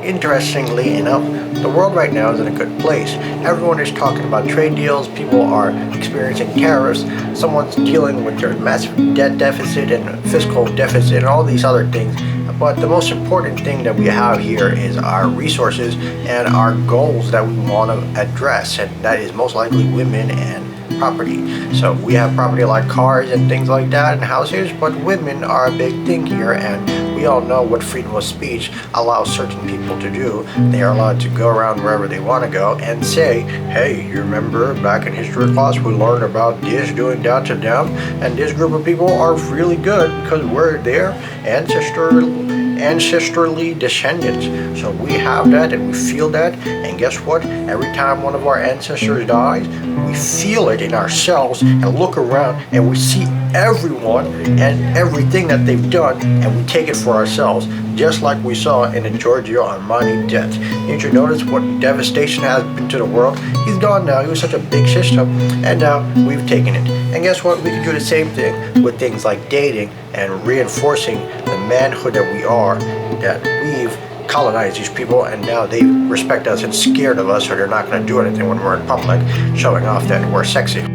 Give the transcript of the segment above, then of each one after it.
interestingly enough, the world right now is in a good place. Everyone is talking about trade deals, people are experiencing tariffs, someone's dealing with their massive debt deficit and fiscal deficit and all these other things. But the most important thing that we have here is our resources and our goals that we want to address, and that is most likely women and property. So we have property like cars and things like that and houses, but women are a big thing here, and we all know what freedom of speech allows certain people to do. They are allowed to go around wherever they want to go and say, hey, you remember back in history class we learned about this doing that to them, and this group of people are really good because we're their ancestrally descendants. So we have that and we feel that, and guess what? Every time one of our ancestors dies, we feel it in ourselves and look around and we see everyone and everything that they've done, and we take it for ourselves, just like we saw in the Giorgio Armani death. Did you notice what devastation has been to the world? He's gone now. He was such a big system, and now we've taken it. And guess what? We can do the same thing with things like dating and reinforcing the manhood that we are, that we've colonized these people, and now they respect us and scared of us, or they're not going to do anything when we're in public, showing off that we're sexy.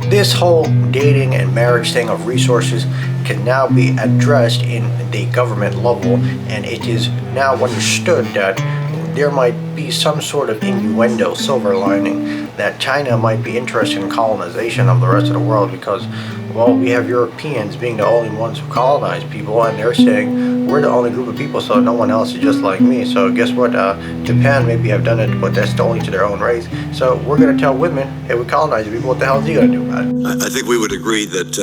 This whole dating and marriage thing of resources can now be addressed in the government level, and it is now understood that there might be some sort of innuendo, silver lining, that China might be interested in colonization of the rest of the world because, well, we have Europeans being the only ones who colonize people, and they're saying we're the only group of people, so no one else is just like me. So guess what? Japan maybe have done it, but that's only to their own race. So we're going to tell women, hey, we colonize people. What the hell is he going to do about it? I think we would agree that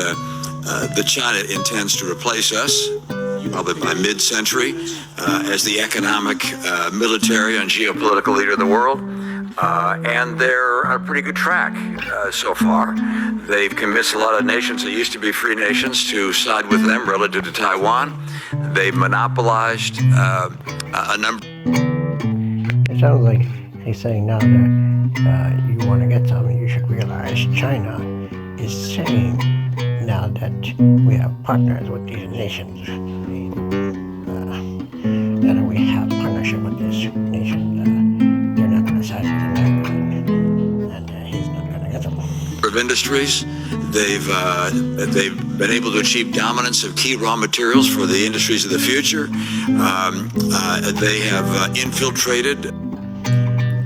China intends to replace us, probably by mid-century, as the economic, military, and geopolitical leader of the world. And they're on a pretty good track so far. They've convinced a lot of nations that used to be free nations to side with them relative to Taiwan. They've monopolized a number. It sounds like he's saying now that you want to get something, you should realize China is saying now that we have partners with these nations, that we have partnership with this nation, they're not going to side with America, and he's not going to get them. Of industries, they've been able to achieve dominance of key raw materials for the industries of the future. They have infiltrated.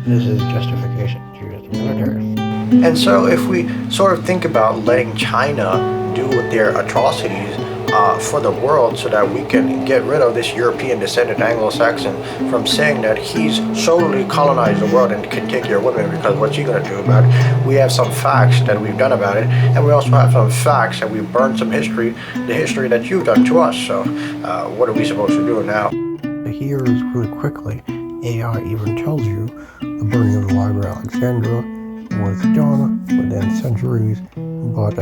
This is justification to use the military. And so if we sort of think about letting China do their atrocities for the world so that we can get rid of this European descendant Anglo-Saxon from saying that he's solely colonized the world and can take your women, because what's he going to do about it? We have some facts that we've done about it, and we also have some facts that we've burned some history, the history that you've done to us. So what are we supposed to do now? Here is really quickly, AI even tells you the burning of the Library of Alexandria was done within centuries, but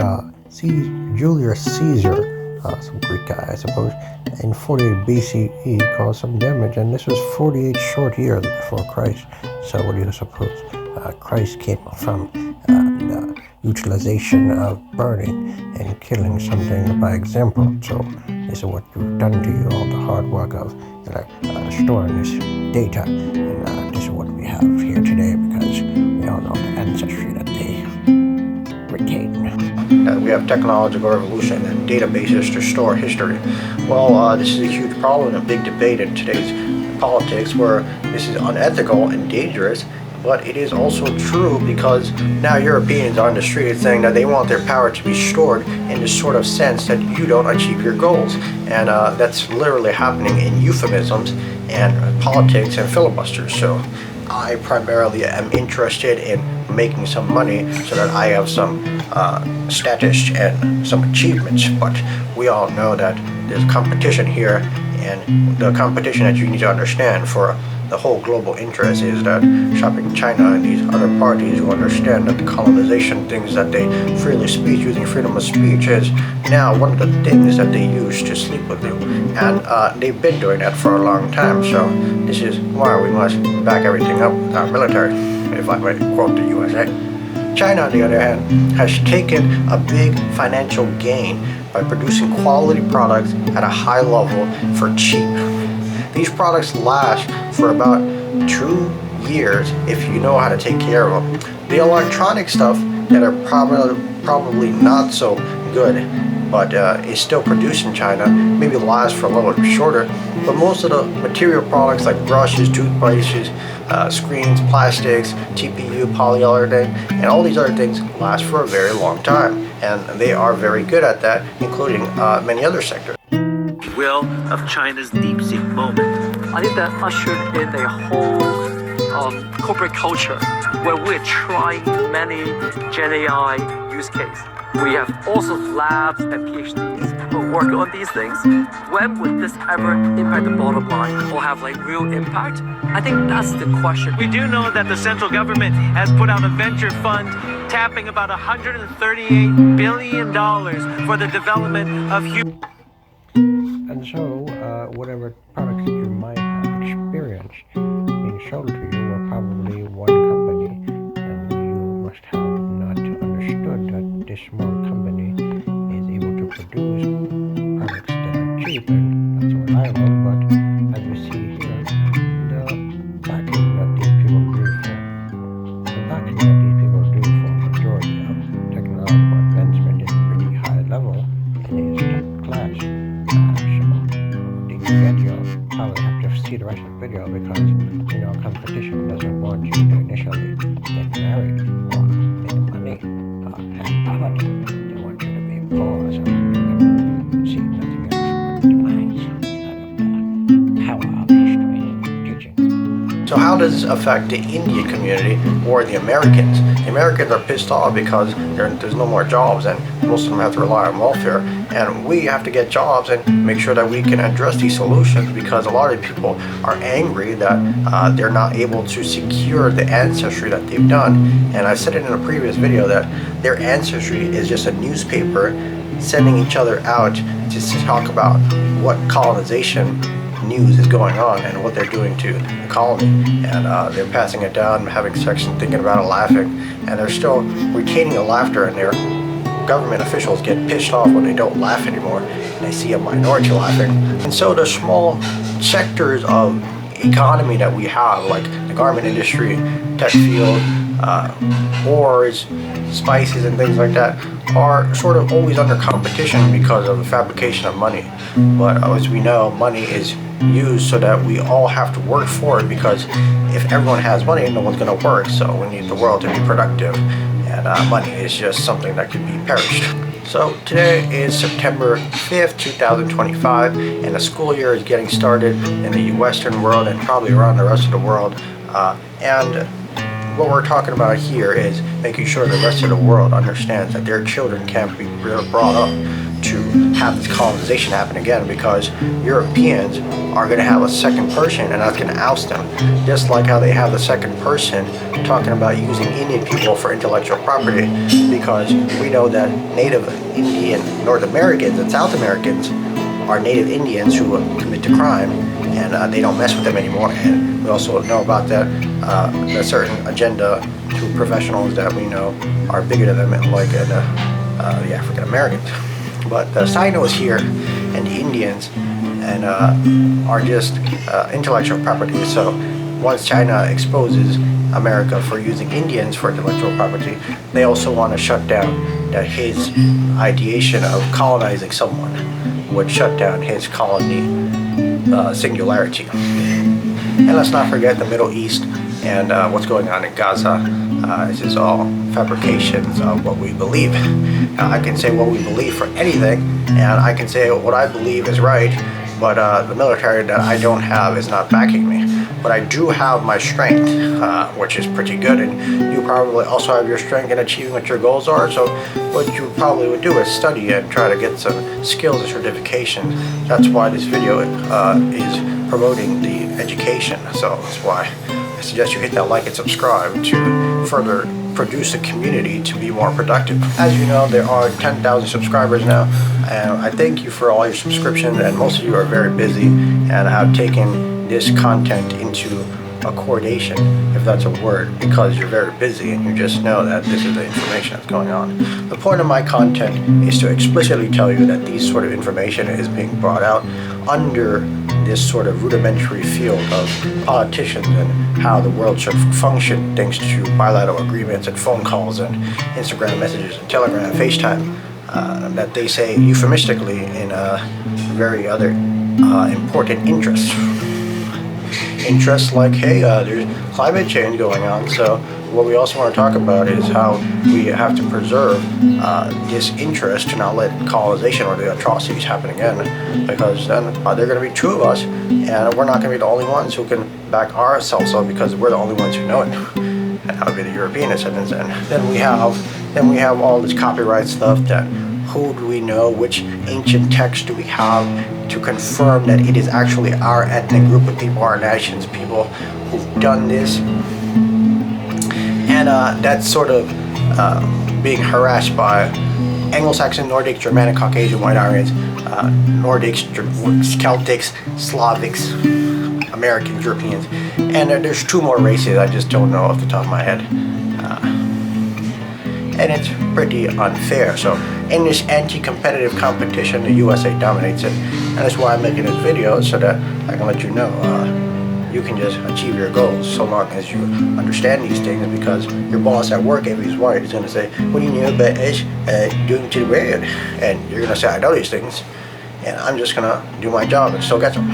Julius Caesar, some Greek guy I suppose, in 48 BCE caused some damage, and this was 48 short years before Christ. So what do you suppose? Christ came from the utilization of burning and killing something by example. So this is what you've done to you, all the hard work of storing this data, and this is what we have here today, because we all know the ancestry that they retain. We have technological revolution and databases to store history. Well, this is a huge problem and a big debate in today's politics, where this is unethical and dangerous, but it is also true because now Europeans are on the street saying that they want their power to be stored in the sort of sense that you don't achieve your goals. And that's literally happening in euphemisms and politics and filibusters. So I primarily am interested in making some money so that I have some status and some achievements, but we all know that there's competition here, and the competition that you need to understand for the whole global interest is that shopping China and these other parties who understand that the colonization things that they freely speak, using freedom of speech, is now one of the things that they use to sleep with you, and they've been doing that for a long time. So this is why we must back everything up with our military, if I might quote the USA. China, on the other hand, has taken a big financial gain by by producing quality products at a high level for cheap. These products last for about 2 years if you know how to take care of them. The electronic stuff that are probably not so good, but is still produced in China, maybe lasts for a little shorter. But most of the material products like brushes, toothbrushes, screens, plastics, TPU, polyurethane, and all these other things last for a very long time. And they are very good at that, including many other sectors. Will of China's deep-seek moment. I think that ushered in a whole corporate culture where we're trying many Gen AI use cases. We have also labs and PhDs who work on these things. When would this ever impact the bottom line or have like real impact? I think that's the question. We do know that the central government has put out a venture fund tapping about $138 billion for the development of human. And so, whatever products that you might have experienced being sold to you were probably one company, and you must have not understood that this small company is able to produce products that are cheap and not so reliable. But as we see here, the backing that these people do for majority of technological advancement is pretty high level and is top class. Probably have to see the rest of the video because competition doesn't want you to initially get married or make money have poverty. They want you to be poor, so you can see nothing else but demise out of the power of history and teaching. So how does this affect the Indian community or the Americans? The Americans are pissed off because there's no more jobs and most of them have to rely on welfare, and we have to get jobs and make sure that we can address these solutions because a lot of people are angry that they're not able to secure the ancestry that they've done. And I said it in a previous video that their ancestry is just a newspaper sending each other out to talk about what colonization news is going on and what they're doing to the colony, and they're passing it down, having sex and thinking about it, laughing, and they're still retaining the laughter, and their government officials get pissed off when they don't laugh anymore and they see a minority laughing. And so the small sectors of economy that we have, like the garment industry, tech field, ores, spices and things like that, are sort of always under competition because of the fabrication of money. But as we know, money is used so that we all have to work for it, because if everyone has money, no one's going to work. So we need the world to be productive, and money is just something that can be perished. So today is September 5th, 2025, and the school year is getting started in the Western world and probably around the rest of the world. And what we're talking about here is making sure the rest of the world understands that their children can't be brought up to have this colonization happen again, because Europeans are going to have a second person and that's going to oust them, just like how they have the second person talking about using Indian people for intellectual property, because we know that native Indian North Americans and South Americans are native Indians who commit the crime, and they don't mess with them anymore. And we also know about that a certain agenda to professionals that we know are bigger than them, like the African Americans. But the Sino is here, and the Indians and are just intellectual property. So once China exposes America for using Indians for intellectual property, they also want to shut down that his ideation of colonizing someone would shut down his colony singularity. And let's not forget the Middle East and what's going on in Gaza. This is all fabrications of what we believe. I can say what we believe for anything, and I can say what I believe is right, but the military that I don't have is not backing me. But I do have my strength, which is pretty good, and you probably also have your strength in achieving what your goals are. So what you probably would do is study and try to get some skills and certifications. That's why this video is promoting the education. So that's why I suggest you hit that like and subscribe to further produce a community to be more productive. As you know, there are 10,000 subscribers now, and I thank you for all your subscriptions, and most of you are very busy and have taken this content into accordation, if that's a word, because you're very busy and you just know that this is the information that's going on. The point of my content is to explicitly tell you that these sort of information is being brought out under this sort of rudimentary field of politicians and how the world should function thanks to bilateral agreements and phone calls and Instagram messages and Telegram and FaceTime that they say euphemistically in very other important interests. Interests like, hey, there's climate change going on, so what we also want to talk about is how we have to preserve this interest to not let colonization or the atrocities happen again, because then there are going to be two of us, and we're not going to be the only ones who can back ourselves up because we're the only ones who know it, and that would be the European descendants. And then we have all this copyright stuff that who do we know, which ancient text do we have to confirm that it is actually our ethnic group of people, our nation's people who've done this. And that's sort of being harassed by Anglo-Saxon, Nordic, Germanic, Caucasian, White Aryans, Nordics, Celtics, Slavics, Americans, Europeans, and there's two more races I just don't know off the top of my head. And it's pretty unfair. So in this anti-competitive competition, the USA dominates it, and that's why I'm making this video, so that I can let you know you can just achieve your goals so long as you understand these things, because your boss at work, if he's white, is going to say, what do you know about us doing to the world? And you're going to say, I know these things, and I'm just going to do my job and still get them.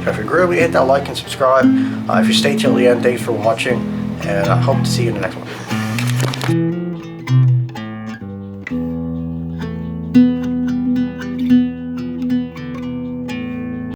So if you agree with me, hit that like and subscribe. If you stay till the end, thanks for watching, and I hope to see you in the next one.